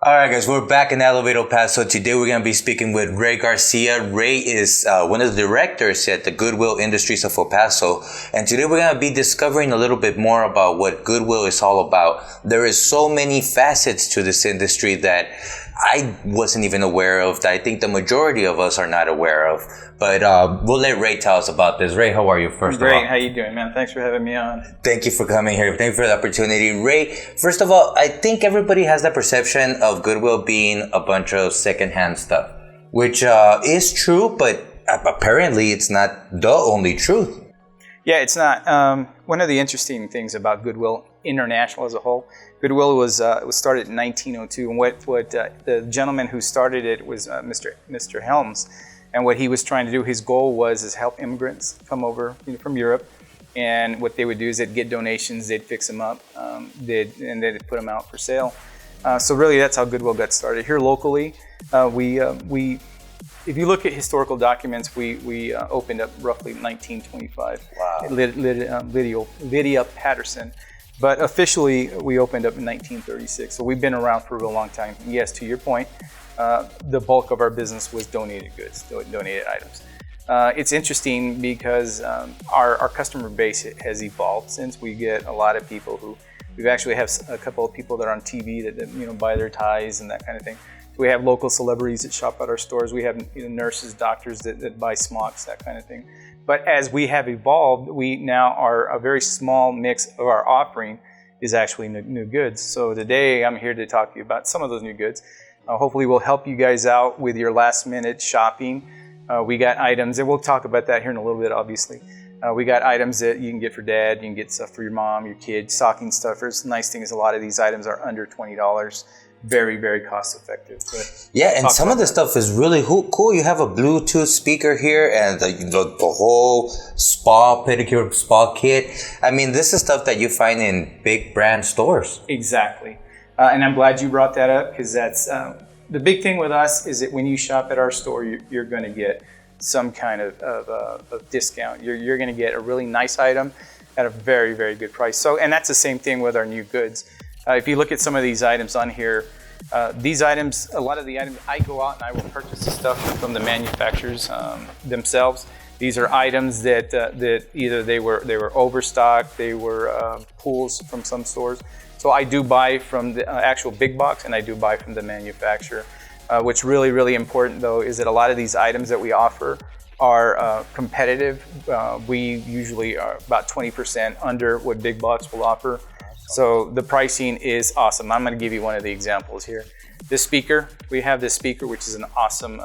All right, guys, we're back in Elevator Paso. Today, we're going to be speaking with Ray Garcia. Ray is one of the directors at the Goodwill Industries of El Paso. And today, we're going to be discovering a little bit more about what Goodwill is all about. There is so many facets to this industry that I wasn't even aware of, that I think the majority of us are not aware of. But we'll let Ray tell us about this. Ray, how are you, first of all? Great. How you doing, man? Thanks for having me on. Thank you for coming here. Thank you for the opportunity. Ray, first of all, I think everybody has that perception of Goodwill being a bunch of secondhand stuff, which is true, but apparently it's not the only truth. Yeah, it's not. One of the interesting things about Goodwill International as a whole, Goodwill was started in 1902, and what the gentleman who started it was Mr. Helms, and what he was trying to do, his goal was help immigrants come over from Europe, and what they would do is they'd get donations, they'd fix them up, and they'd put them out for sale. So really, that's how Goodwill got started here locally. If you look at historical documents, we opened up roughly 1925. Wow. Lydia Patterson. But officially, we opened up in 1936. So we've been around for a real long time. Yes, to your point, the bulk of our business was donated goods, donated items. It's interesting because our customer base has evolved since. We get a lot of people we actually have a couple of people that are on TV that buy their ties and that kind of thing. We have local celebrities that shop at our stores. We have nurses, doctors that buy smocks, that kind of thing. But as we have evolved, we now are a very small mix of our offering is actually new goods. So today I'm here to talk to you about some of those new goods. Hopefully we'll help you guys out with your last minute shopping. We got items, and we'll talk about that here in a little bit, obviously. We got items that you can get for dad, you can get stuff for your mom, your kids, stocking stuffers. The nice thing is a lot of these items are under $20. Very, very cost effective. Yeah, and some of the stuff is really cool. You have a Bluetooth speaker here and the whole pedicure spa kit. I mean, this is stuff that you find in big brand stores. Exactly. And I'm glad you brought that up, because that's the big thing with us is that when you shop at our store, you're going to get some kind of discount. You're going to get a really nice item at a very, very good price. And that's the same thing with our new goods. If you look at some of these items on here, a lot of the items, I go out and I will purchase the stuff from the manufacturers themselves. These are items that either they were overstocked, they were pulls from some stores. So I do buy from the actual big box, and I do buy from the manufacturer. What's really, really important though is that a lot of these items that we offer are competitive. We usually are about 20% under what big box will offer. So the pricing is awesome. I'm going to give you one of the examples here. This speaker, we have this speaker, which is an awesome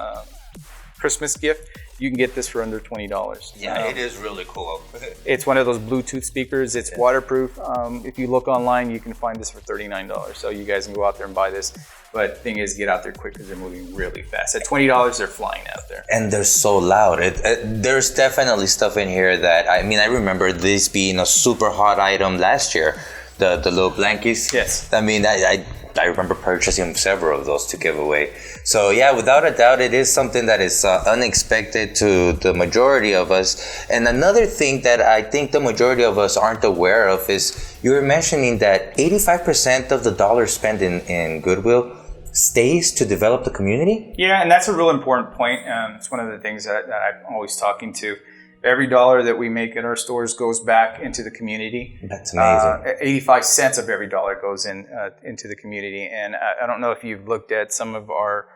Christmas gift. You can get this for under $20. Yeah, it is really cool. It's one of those Bluetooth speakers. It's waterproof. If you look online, you can find this for $39. So you guys can go out there and buy this. But the thing is, get out there quick because they're moving really fast. At $20, they're flying out there. And they're so loud. There's definitely stuff in here that, I remember this being a super hot item last year. The little blankies. Yes. I mean, I remember purchasing several of those to give away. So yeah, without a doubt, it is something that is unexpected to the majority of us. And another thing that I think the majority of us aren't aware of is you were mentioning that 85% of the dollars spent in Goodwill stays to develop the community? Yeah, and that's a real important point. It's one of the things that I'm always talking to. Every dollar that we make at our stores goes back into the community. That's amazing. 85 cents of every dollar goes into the community. And I don't know if you've looked at some of our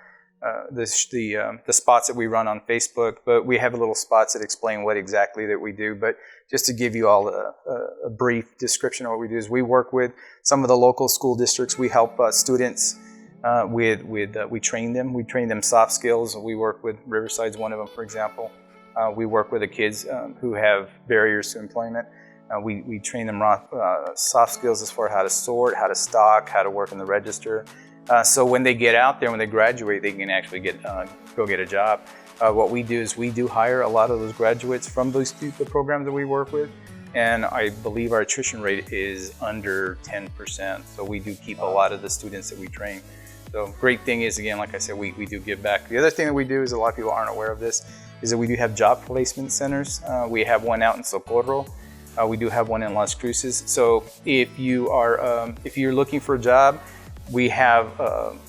the spots that we run on Facebook, but we have little spots that explain what exactly that we do. But just to give you all a brief description of what we do is we work with some of the local school districts. We help students we train them. We train them soft skills. We work with Riverside's one of them, for example. We work with the kids who have barriers to employment. We train them soft skills as far as how to sort, how to stock, how to work in the register. So when they get out there, when they graduate, they can actually go get a job. What we do is we do hire a lot of those graduates from the programs that we work with. And I believe our attrition rate is under 10%. So we do keep a lot of the students that we train. So great thing is, again, like I said, we do give back. The other thing that we do is a lot of people aren't aware of this, is that we do have job placement centers. We have one out in Socorro. We do have one in Las Cruces. So if you're looking for a job, We have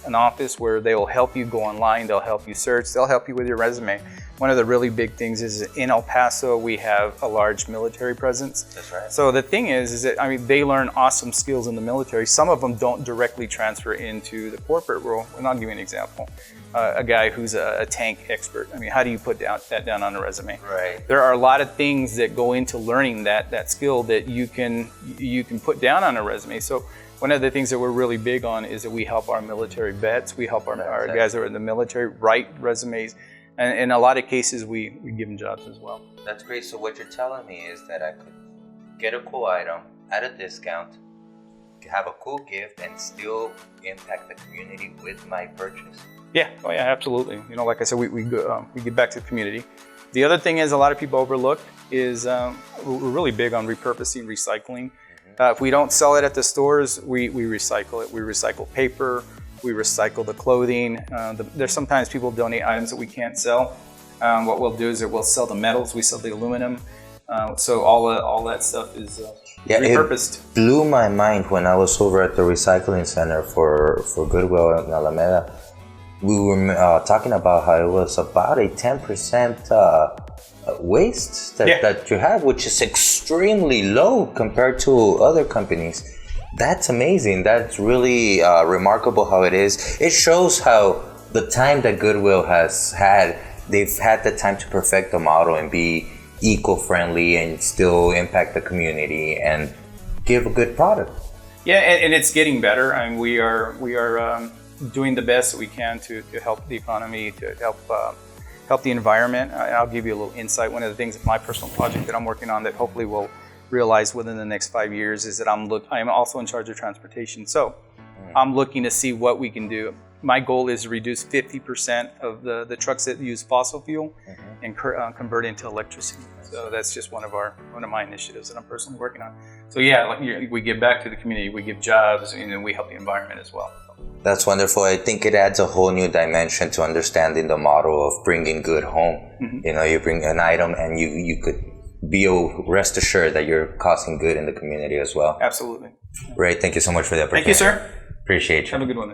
an office where they will help you go online, they'll help you search, they'll help you with your resume. One of the really big things is in El Paso, we have a large military presence. That's right. So the thing is that, I mean, they learn awesome skills in the military. Some of them don't directly transfer into the corporate world. And I'll give you an example. A guy who's a tank expert. I mean, how do you put that down on a resume? Right. There are a lot of things that go into learning that skill that you can put down on a resume. So one of the things that we're really big on is that we help our military vets, we help our guys that are in the military write resumes, and in a lot of cases we give them jobs as well. That's great. So what you're telling me is that I could get a cool item at a discount, have a cool gift, and still impact the community with my purchase. Yeah, oh yeah, absolutely. You know, like I said, we give back to the community. The other thing is a lot of people overlook is we're really big on repurposing, recycling. If we don't sell it at the stores, we recycle it. We recycle paper, we recycle the clothing. There's sometimes people donate items that we can't sell. What we'll do is that we'll sell the metals, we sell the aluminum. So all that stuff is repurposed. It blew my mind when I was over at the recycling center for Goodwill in Alameda. We were talking about how it was about a 10% waste that you have, which is extremely low compared to other companies. That's amazing. That's really remarkable how it is. It shows how the time that Goodwill has had, they've had the time to perfect the model and be eco-friendly and still impact the community and give a good product. Yeah, and it's getting better. I mean, we are doing the best that we can to help the economy, to help the environment. I'll give you a little insight. One of the things, my personal project that I'm working on that hopefully we'll realize within the next 5 years is that I'm also in charge of transportation. So I'm looking to see what we can do. My goal is to reduce 50% of the trucks that use fossil fuel and convert into electricity. So that's just one of my initiatives that I'm personally working on. So yeah, we give back to the community, we give jobs, and then we help the environment as well. That's wonderful. I think it adds a whole new dimension to understanding the model of bringing good home. You know, you bring an item and you could be rest assured that you're causing good in the community as well. Absolutely. Ray, thank you so much for the opportunity. Thank you, sir. Appreciate you. Have a good one.